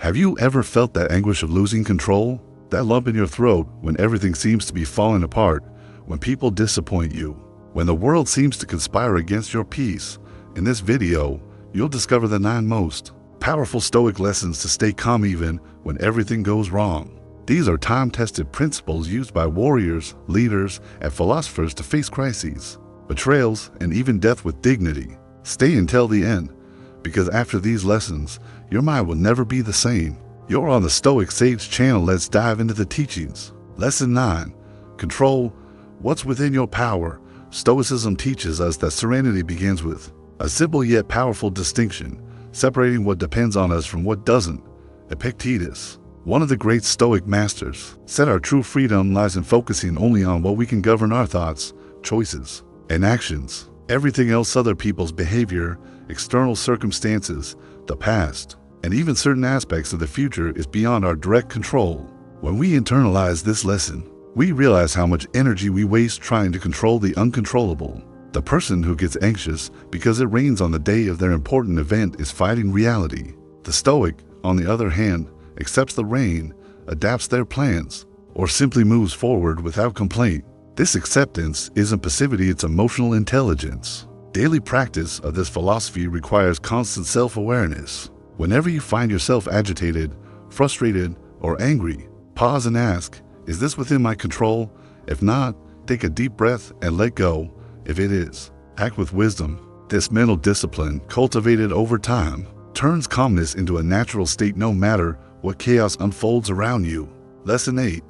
Have you ever felt that anguish of losing control? That lump in your throat when everything seems to be falling apart, when people disappoint you, when the world seems to conspire against your peace? In this video, you'll discover the 9 most powerful Stoic lessons to stay calm even when everything goes wrong. These are time-tested principles used by warriors, leaders, and philosophers to face crises, betrayals, and even death with dignity. Stay until the end, because after these lessons, your mind will never be the same. You're on the Stoic Sage channel. Let's dive into the teachings. Lesson 9. Control what's within your power. Stoicism teaches us that serenity begins with a simple yet powerful distinction, separating what depends on us from what doesn't. Epictetus, one of the great Stoic masters, said our true freedom lies in focusing only on what we can govern: our thoughts, choices, and actions. Everything else, other people's behavior, external circumstances, the past, and even certain aspects of the future, is beyond our direct control. When we internalize this lesson, we realize how much energy we waste trying to control the uncontrollable. The person who gets anxious because it rains on the day of their important event is fighting reality. The Stoic, on the other hand, accepts the rain, adapts their plans, or simply moves forward without complaint. This acceptance isn't passivity, it's emotional intelligence. Daily practice of this philosophy requires constant self-awareness. Whenever you find yourself agitated, frustrated, or angry, pause and ask, is this within my control? If not, take a deep breath and let go. If it is, act with wisdom. This mental discipline, cultivated over time, turns calmness into a natural state no matter what chaos unfolds around you. Lesson 8.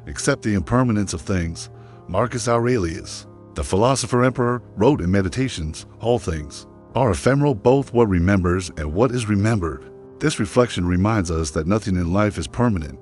Accept the impermanence of things. Marcus Aurelius, the philosopher emperor, wrote in Meditations, "All things are ephemeral, both what remembers and what is remembered." This reflection reminds us that nothing in life is permanent.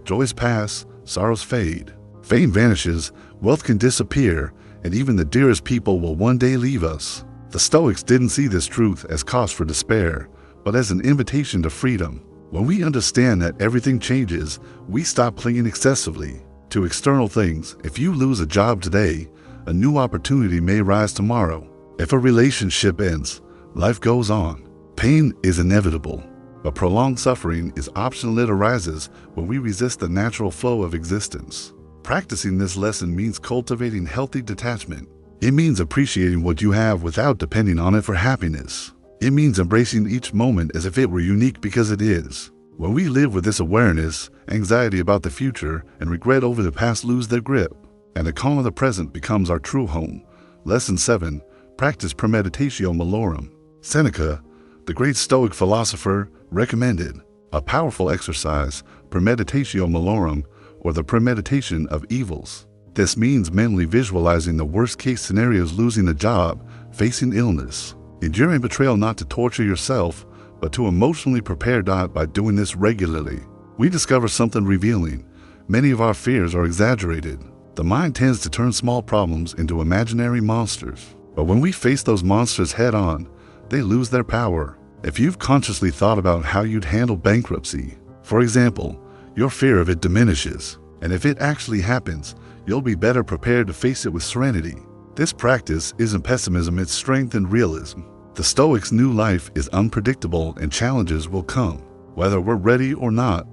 Joys pass, sorrows fade, fame vanishes, wealth can disappear, and even the dearest people will one day leave us. The Stoics didn't see this truth as cause for despair, but as an invitation to freedom. When we understand that everything changes, we stop clinging excessively to external things. If you lose a job today, a new opportunity may rise tomorrow. If a relationship ends, life goes on. Pain is inevitable, but prolonged suffering is optional. It arises when we resist the natural flow of existence. Practicing this lesson means cultivating healthy detachment. It means appreciating what you have without depending on it for happiness. It means embracing each moment as if it were unique because it is. When we live with this awareness, anxiety about the future and regret over the past lose their grip, and the calm of the present becomes our true home. Lesson 7. Practice premeditatio malorum. Seneca, the great Stoic philosopher, recommended a powerful exercise, premeditatio malorum, or the premeditation of evils. This means mentally visualizing the worst-case scenarios: losing a job, facing illness, enduring betrayal. Not to torture yourself, but to emotionally prepare. By doing this regularly, we discover something revealing. Many of our fears are exaggerated. The mind tends to turn small problems into imaginary monsters. But when we face those monsters head-on, they lose their power. If you've consciously thought about how you'd handle bankruptcy, for example, your fear of it diminishes. And if it actually happens, you'll be better prepared to face it with serenity. This practice isn't pessimism, it's strength and realism. The Stoics knew life is unpredictable and challenges will come, whether we're ready or not.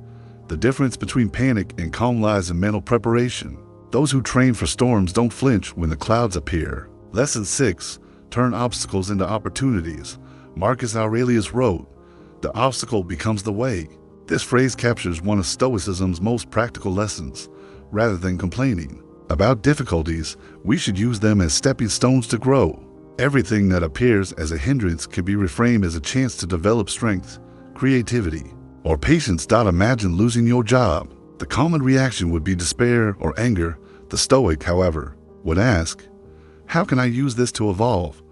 The difference between panic and calm lies in mental preparation. Those who train for storms don't flinch when the clouds appear. Lesson 6. Turn obstacles into opportunities. Marcus Aurelius wrote, "The obstacle becomes the way." This phrase captures one of Stoicism's most practical lessons. Rather than complaining about difficulties, we should use them as stepping stones to grow. Everything that appears as a hindrance can be reframed as a chance to develop strength, creativity, or patience. Imagine losing your job. The common reaction would be despair or anger. The Stoic, however, would ask, how can I use this to evolve?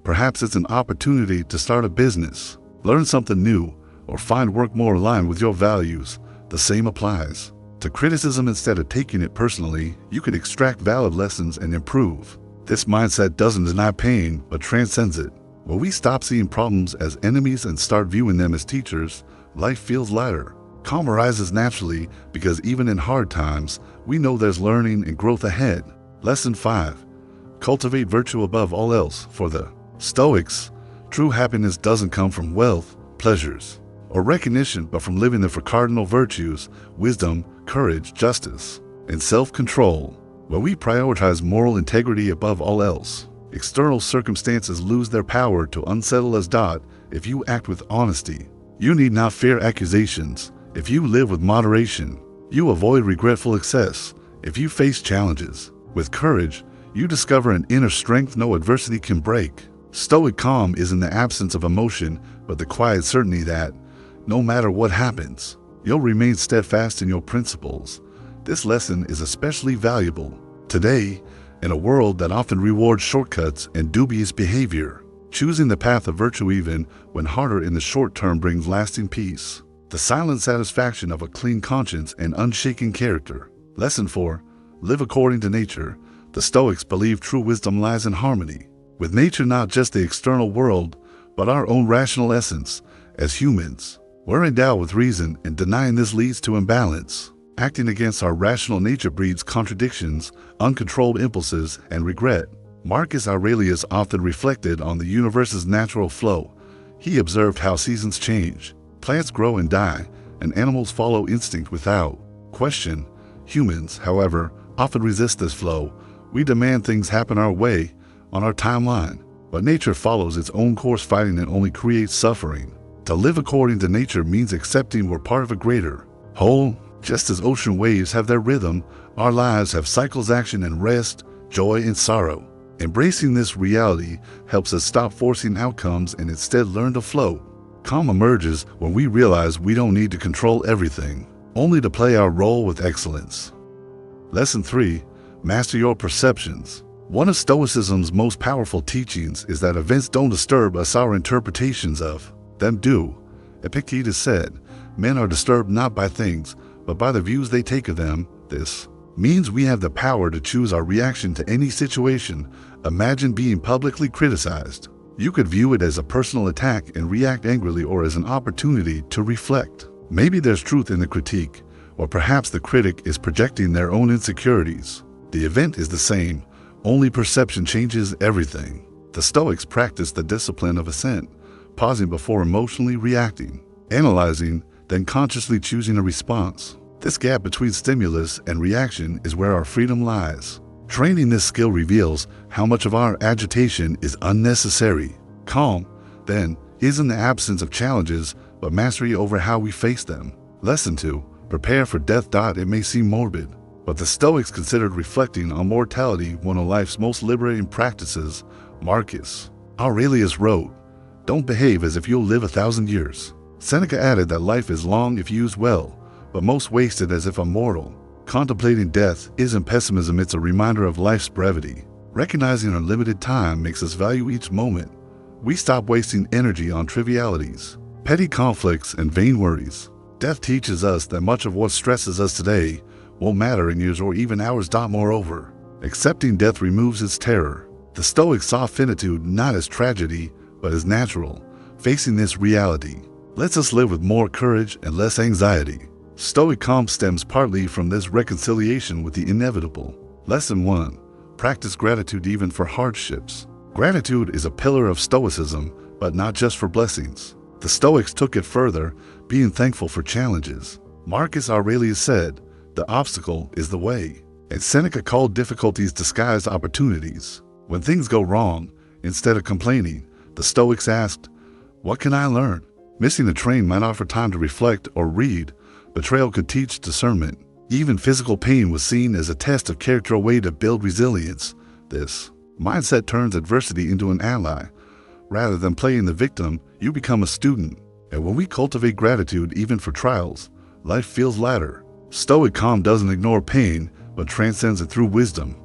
Perhaps it's an opportunity to start a business, learn something new, or find work more aligned with your values. The same applies to criticism. Instead of taking it personally, you can extract valid lessons and improve. This mindset doesn't deny pain, but transcends it. When we stop seeing problems as enemies and start viewing them as teachers, life feels lighter. Calm arises naturally because even in hard times, we know there's learning and growth ahead. Lesson 5. Cultivate virtue above all else. For the Stoics, true happiness doesn't come from wealth, pleasures, or recognition, but from living the four cardinal virtues: wisdom, courage, justice, and self-control. Where we prioritize moral integrity above all else, external circumstances lose their power to unsettle us. If you act with honesty, you need not fear accusations. If you live with moderation, you avoid regretful excess. If you face challenges with courage, you discover an inner strength no adversity can break. Stoic calm isn't the absence of emotion, but the quiet certainty that, no matter what happens, you'll remain steadfast in your principles. This lesson is especially valuable today, in a world that often rewards shortcuts and dubious behavior. Choosing the path of virtue, even when harder in the short term, brings lasting peace, the silent satisfaction of a clean conscience and unshaken character. Lesson 4. Live according to nature. The Stoics believe true wisdom lies in harmony with nature, not just the external world, but our own rational essence. As humans, we're endowed with reason, and denying this leads to imbalance. Acting against our rational nature breeds contradictions, uncontrolled impulses, and regret. Marcus Aurelius often reflected on the universe's natural flow. He observed how seasons change, plants grow and die, and animals follow instinct without question. Humans, however, often resist this flow. We demand things happen our way, on our timeline, but nature follows its own course, fighting it only creates suffering. To live according to nature means accepting we're part of a greater whole. Just as ocean waves have their rhythm, our lives have cycles: action and rest, joy and sorrow. Embracing this reality helps us stop forcing outcomes and instead learn to flow. Calm emerges when we realize we don't need to control everything, only to play our role with excellence. Lesson 3. Master your perceptions. One of Stoicism's most powerful teachings is that events don't disturb us, our interpretations of them do. Epictetus said, "Men are disturbed not by things, but by the views they take of them." This means we have the power to choose our reaction to any situation. Imagine being publicly criticized. You could view it as a personal attack and react angrily, or as an opportunity to reflect. Maybe there's truth in the critique, or perhaps the critic is projecting their own insecurities. The event is the same, only perception changes everything. The Stoics practice the discipline of assent, pausing before emotionally reacting, analyzing, then consciously choosing a response. This gap between stimulus and reaction is where our freedom lies. Training this skill reveals how much of our agitation is unnecessary. Calm, then, isn't the absence of challenges, but mastery over how we face them. Lesson 2. Prepare for death. It may seem morbid, but the Stoics considered reflecting on mortality one of life's most liberating practices. Marcus Aurelius wrote, "Don't behave as if you'll live 1,000 years. Seneca added that life is long if used well, but most wasted as if immortal. Contemplating death isn't pessimism, it's a reminder of life's brevity. Recognizing our limited time makes us value each moment. We stop wasting energy on trivialities, petty conflicts, and vain worries. Death teaches us that much of what stresses us today won't matter in years or even hours. Moreover, accepting death removes its terror. The Stoics saw finitude not as tragedy, but as natural. Facing this reality lets us live with more courage and less anxiety. Stoic calm stems partly from this reconciliation with the inevitable. Lesson 1. Practice gratitude even for hardships. Gratitude is a pillar of Stoicism, but not just for blessings. The Stoics took it further, being thankful for challenges. Marcus Aurelius said, "The obstacle is the way," and Seneca called difficulties disguised opportunities. When things go wrong, instead of complaining, the Stoics asked, "What can I learn?" Missing a train might offer time to reflect or read. Betrayal could teach discernment. Even physical pain was seen as a test of character, a way to build resilience. This mindset turns adversity into an ally. Rather than playing the victim, you become a student. And when we cultivate gratitude even for trials, life feels lighter. Stoic calm doesn't ignore pain, but transcends it through wisdom.